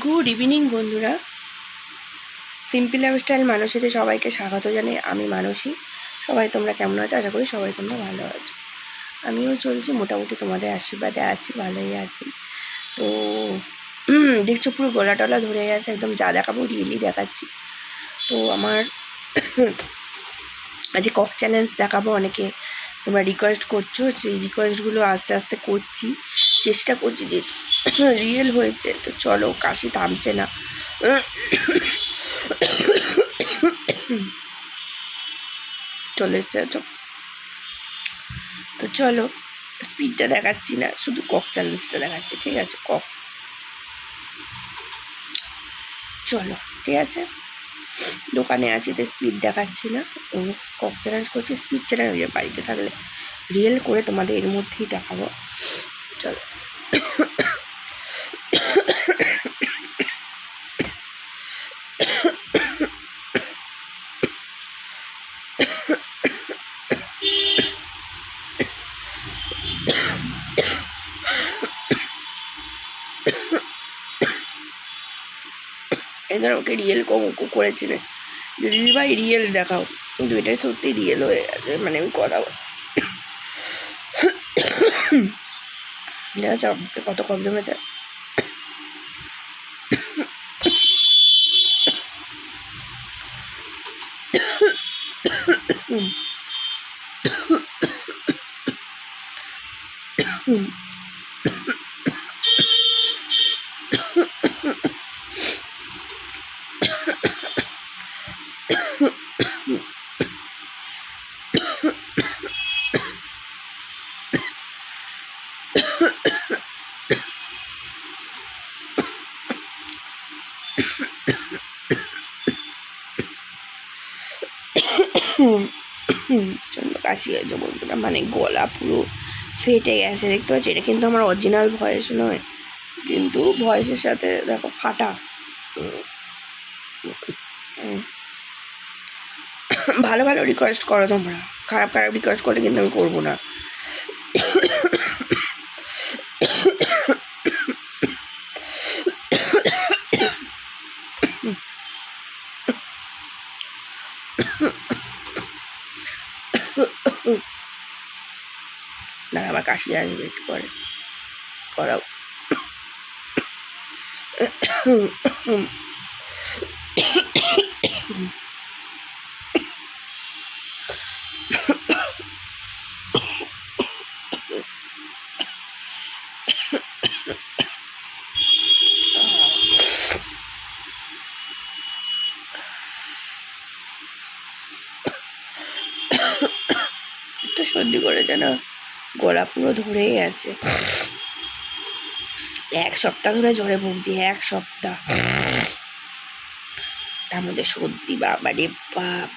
Good evening বন্ধুরা, simple lifestyle মানুষেতে সবাইকে স্বাগত জানাই। আমি মানসী। সবাই তোমরা কেমন আছো? আশা করি সবাই তোমরা ভালো আছো। আমিও চলছি, মোটামুটি তোমাদের আশীর্বাদে আছি, ভালোই আছি। তো দেখছো পুরো গলা টলা ধরে গেছে, একদম যা দেখাবো রিয়েলি দেখাচ্ছি। তো আমার আজ কক চ্যালেঞ্জ দেখাবো। অনেকে তোমরা রিকোয়েস্ট করছো, সেই রিকোয়েস্টগুলো আস্তে আস্তে করছি, চেষ্টা করছি যে রিয়েল হয়েছে। তো চলো, কাশি থামছে না। চলে এসছে। তো চলো, স্পিডটা দেখাচ্ছি না, শুধু কক চ্যালেঞ্জটা দেখাচ্ছি, ঠিক আছে? কক, চলো, ঠিক আছে। দোকানে আছি তো স্পিড দেখাচ্ছি না, কক চ্যালেঞ্জ করছি। স্পিড চ্যালেঞ্জ বাড়িতে থাকলে রিয়েল করে তোমাদের এর মধ্যেই দেখাবো। চলো। এদের আমাকে রিয়েল করেছিলেন, দিদি ভাই রিয়েল দেখাও, কিন্তু এটাই সত্যি রিয়েল হয়ে গেছে। মানে আমি কথা কত কম জমেছে। প্রচণ্ড কাশি হয়েছে বন্ধুরা, মানে গলা পুরো ফেটে গেছে, দেখতে পাচ্ছি। এটা কিন্তু আমার অরিজিনাল ভয়েস নয়, কিন্তু ভয়েসের সাথে দেখো ফাটা। ভালো ভালো রিকোয়েস্ট করো তোমরা, খারাপ খারাপ রিকোয়েস্ট করলে কিন্তু আমি করবো না। না, আমার কাশি আসবে একটু পরে, করাও। তো সর্দি করেছে না, গলা পুরো ধরেই আছে। 1 সপ্তাহ ধরে জ্বরে ভুগছি, 1 সপ্তাহ। তার মধ্যে সর্দি, বাবা রে বাপ।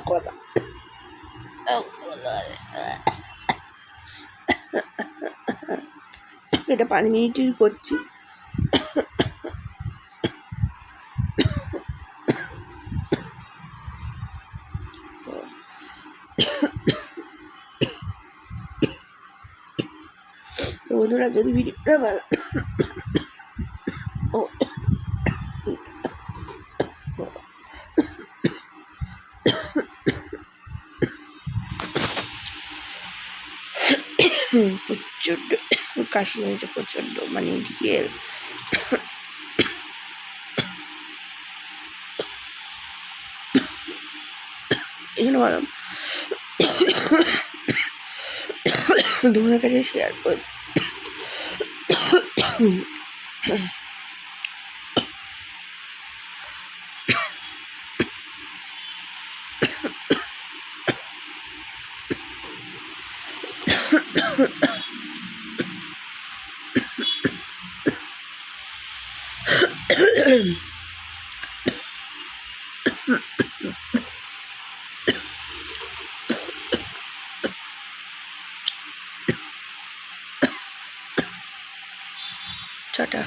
কথা এটা 5 মিনিটই করছি। তো বন্ধুরা যদি ভিডিওটা ভালো ও প্রচণ্ড কাশি হয়েছে, প্রচণ্ড মানে রিয়েল। এই জন্য বললাম তোমাদের কাছে শেয়ার করে। টাটা।